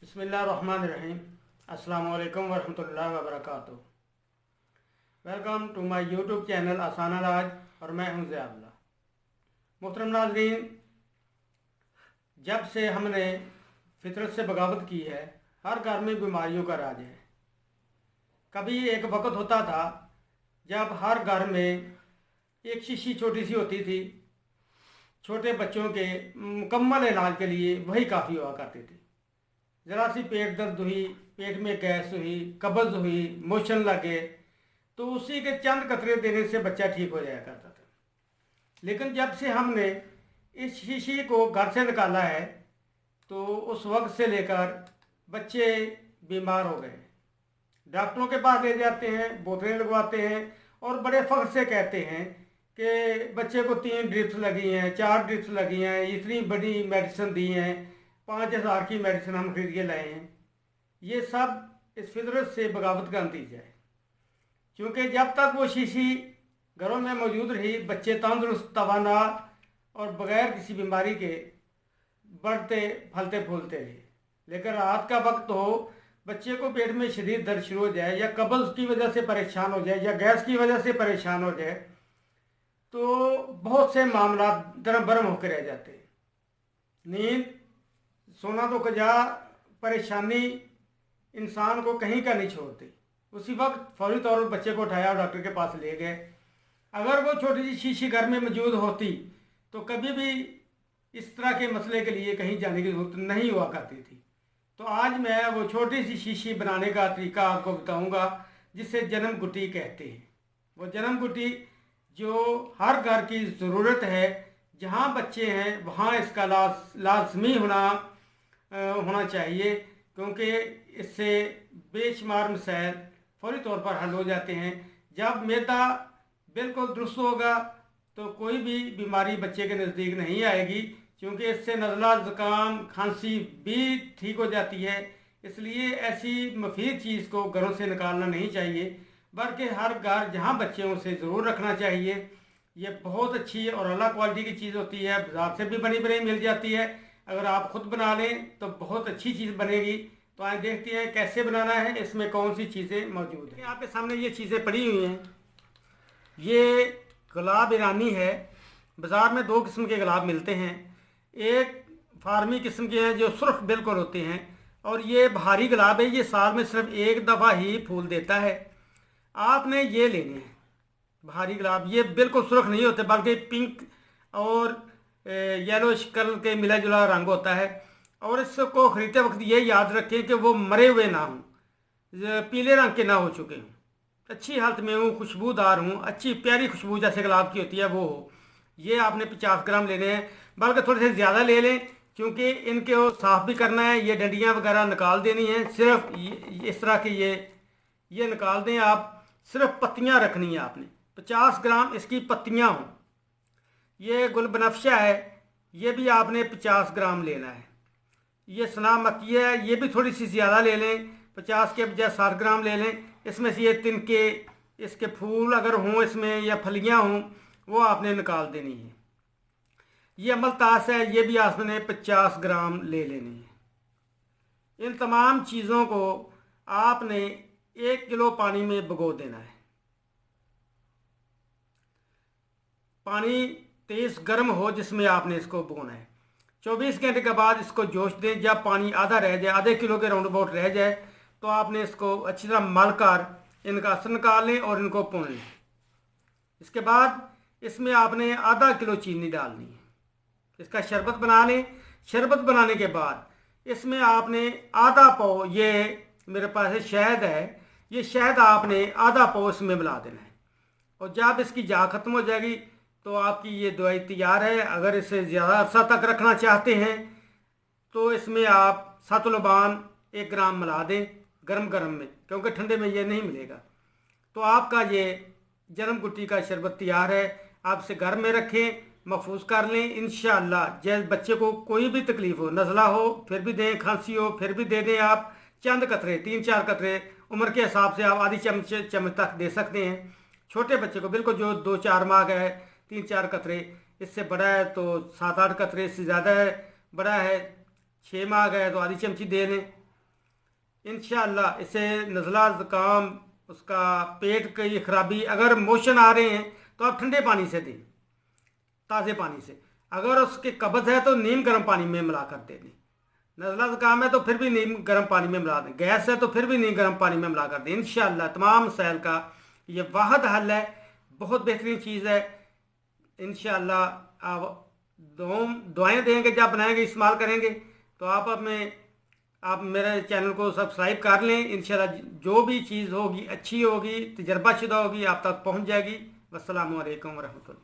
बिस्मिल्लाहिर्रहमानिर्रहीम। अस्सलाम वालेकुम वरहमतुल्लाहि वबरकातुहू। Welcome to my YouTube channel आसान इलाज और मैं हूं ज़ियाउल्लाह। मोहतरम नाज़रीन, जब से हमने फितरत से बगावत की है, हर घर में बीमारियों का राज है। कभी एक वक्त होता था जब हर घर में एक शीशी छोटी सी होती थी। छोटे बच्चों के मुकम्मल इलाज के लिए वही काफ़ी हुआ करती थी। ज़रा सी पेट दर्द हुई, पेट में गैस हुई, कब्ज़ हुई, मोशन लगे, तो उसी के चंद कतरे देने से बच्चा ठीक हो जाया करता था। लेकिन जब से हमने इस शीशी को घर से निकाला है तो उस वक्त से लेकर बच्चे बीमार हो गए। डॉक्टरों के पास ले जाते हैं, बोतलें लगवाते हैं और बड़े फ़ख्र से कहते हैं कि बच्चे को 3 ड्रिप्स लगी हैं, 4 ड्रिप्स लगी हैं, इतनी बड़ी मेडिसिन दी हैं, 5,000 की मेडिसिन हम खरीद के लाए हैं। ये सब इस फितरत से बगावत का नतीजा है। क्योंकि जब तक वो शीशी घरों में मौजूद रही, बच्चे तंदुरुस्त, तवाना और बग़ैर किसी बीमारी के बढ़ते फलते फूलते रहे। लेकिन रात का वक्त हो, बच्चे को पेट में शदीद दर्द शुरू हो जाए या कब्ज़ की वजह से परेशान हो जाए या गैस की वजह से परेशान हो जाए, तो बहुत से मामला दरम बरम होकर रह जाते हैं। नींद, सोना तो कजा, परेशानी इंसान को कहीं का नहीं छोड़ती। उसी वक्त फौरी तौर पर बच्चे को उठाया और डॉक्टर के पास ले गए। अगर वो छोटी सी शीशी घर में मौजूद होती तो कभी भी इस तरह के मसले के लिए कहीं जाने की जरूरत नहीं हुआ करती थी। तो आज मैं वो छोटी सी शीशी बनाने का तरीका आपको बताऊंगा, जिसे जन्म गुटी कहते हैं। वो जन्म गुटी जो हर घर की ज़रूरत है, जहाँ बच्चे हैं वहाँ इसका लाजमी होना चाहिए, क्योंकि इससे बेशुमार मसाइल फौरी तौर पर हल हो जाते हैं। जब मैदा बिल्कुल दुरुस्त होगा तो कोई भी बीमारी बच्चे के नज़दीक नहीं आएगी, क्योंकि इससे नज़ला, ज़ुकाम, खांसी भी ठीक हो जाती है। इसलिए ऐसी मुफीद चीज़ को घरों से निकालना नहीं चाहिए, बल्कि हर घर जहाँ बच्चे हैं उसे ज़रूर रखना चाहिए। ये बहुत अच्छी और अला क्वालिटी की चीज़ होती है, बाजार से भी बनी बनाई मिल जाती है। अगर आप खुद बना लें तो बहुत अच्छी चीज़ बनेगी। तो आइए देखते हैं कैसे बनाना है, इसमें कौन सी चीज़ें मौजूद हैं। आपके सामने ये चीज़ें पड़ी हुई हैं। ये गुलाब ईरानी है। बाज़ार में 2 किस्म के गुलाब मिलते हैं। एक फार्मी किस्म के हैं जो सुर्ख बिल्कुल होते हैं, और ये भारी गुलाब है। ये साल में सिर्फ एक दफ़ा ही फूल देता है। आपने ये लेने हैं भारी गुलाब। ये बिल्कुल सुर्ख नहीं होते, बल्कि पिंक और येलोइश कलर के मिला जुला रंग होता है। और इसको ख़रीदते वक्त ये याद रखें कि वो मरे हुए ना हों, पीले रंग के ना हो चुके हों, अच्छी हालत में हूँ, खुशबूदार हूँ, अच्छी प्यारी खुशबू जैसे गुलाब की होती है वो हो। ये आपने 50 ग्राम लेने हैं, बल्कि थोड़े से ज़्यादा ले लें, क्योंकि इनके वो साफ़ भी करना है। ये डंडियाँ वगैरह निकाल देनी है। सिर्फ इस तरह के ये निकाल दें आप। सिर्फ पत्तियाँ रखनी है आपने। 50 ग्राम इसकी पत्तियाँ हों। ये गुल बनफशा है, ये भी आपने 50 ग्राम लेना है। ये सना मक्की है, ये भी थोड़ी सी ज़्यादा ले लें, 50 के बजाय 60 ग्राम ले लें। इसमें से ये तिनके, इसके फूल अगर हों इसमें या फलियां हों, वो आपने निकाल देनी है। ये अमलतास है, ये भी आपने 50 ग्राम ले लेनी है। इन तमाम चीज़ों को आपने 1 किलो पानी में भिगो देना है। पानी तेज़ गर्म हो जिसमें आपने इसको भिगोना है। 24 घंटे के बाद इसको जोश दें। जब पानी आधा रह जाए, आधे किलो के राउंड अबाउट रह जाए, तो आपने इसको अच्छी तरह मल कर इनका असर निकाल लें और इनको भून लें। इसके बाद इसमें आपने आधा किलो चीनी डालनी है। इसका शरबत बना लें। शरबत बनाने के बाद इसमें आपने आधा पाव, ये मेरे पास है शहद है, ये शहद आपने आधा पाव इसमें मिला देना है। और जब इसकी जा ख़त्म हो जाएगी तो आपकी ये दवाई तैयार है। अगर इसे ज़्यादा अर्सा तक रखना चाहते हैं तो इसमें आप सतुलबान 1 ग्राम मिला दें गरम गरम में, क्योंकि ठंडे में ये नहीं मिलेगा। तो आपका ये जन्म गुटी का शरबत तैयार है। आप इसे घर में रखें, महफूज कर लें। इंशाअल्लाह जैसे बच्चे को कोई भी तकलीफ़ हो, नज़ला हो फिर भी दें, खांसी हो फिर भी दे दें। आप चंद कतरे, 3-4 कतरे उम्र के हिसाब से आप आधी चम्मच तक दे सकते हैं। छोटे बच्चे को बिल्कुल जो 2-4 माह का है, 3-4 कतरे। इससे बड़ा है तो 7-8 कतरे, इससे ज़्यादा है, बड़ा है 6 माह का है तो आधी चमची दे लें। इंशाअल्लाह इससे नज़ला, ज़ुकाम, उसका पेट की खराबी, अगर मोशन आ रहे हैं तो आप ठंडे पानी से दें, ताज़े पानी से। अगर उसके कब्ज़ है तो नीम गर्म पानी में मिला कर दे दें। नज़ला ज़ुकाम है तो फिर भी नीम गर्म पानी में मिला दें। गैस है तो फिर भी नीम गर्म पानी में मिला कर दें। इंशाअल्लाह तमाम मसाइल का ये वाहद हल है, बहुत बेहतरीन चीज़ है। इंशाअल्लाह आप दुआएं देंगे, जब बनाएंगे, इस्तेमाल करेंगे तो आप मेरे चैनल को सब्सक्राइब कर लें। इंशाअल्लाह जो भी चीज़ होगी अच्छी होगी, तजर्बाशुदा होगी, आप तक पहुंच जाएगी। वस्सलामु अलैकुम वरहमतुल्लाह।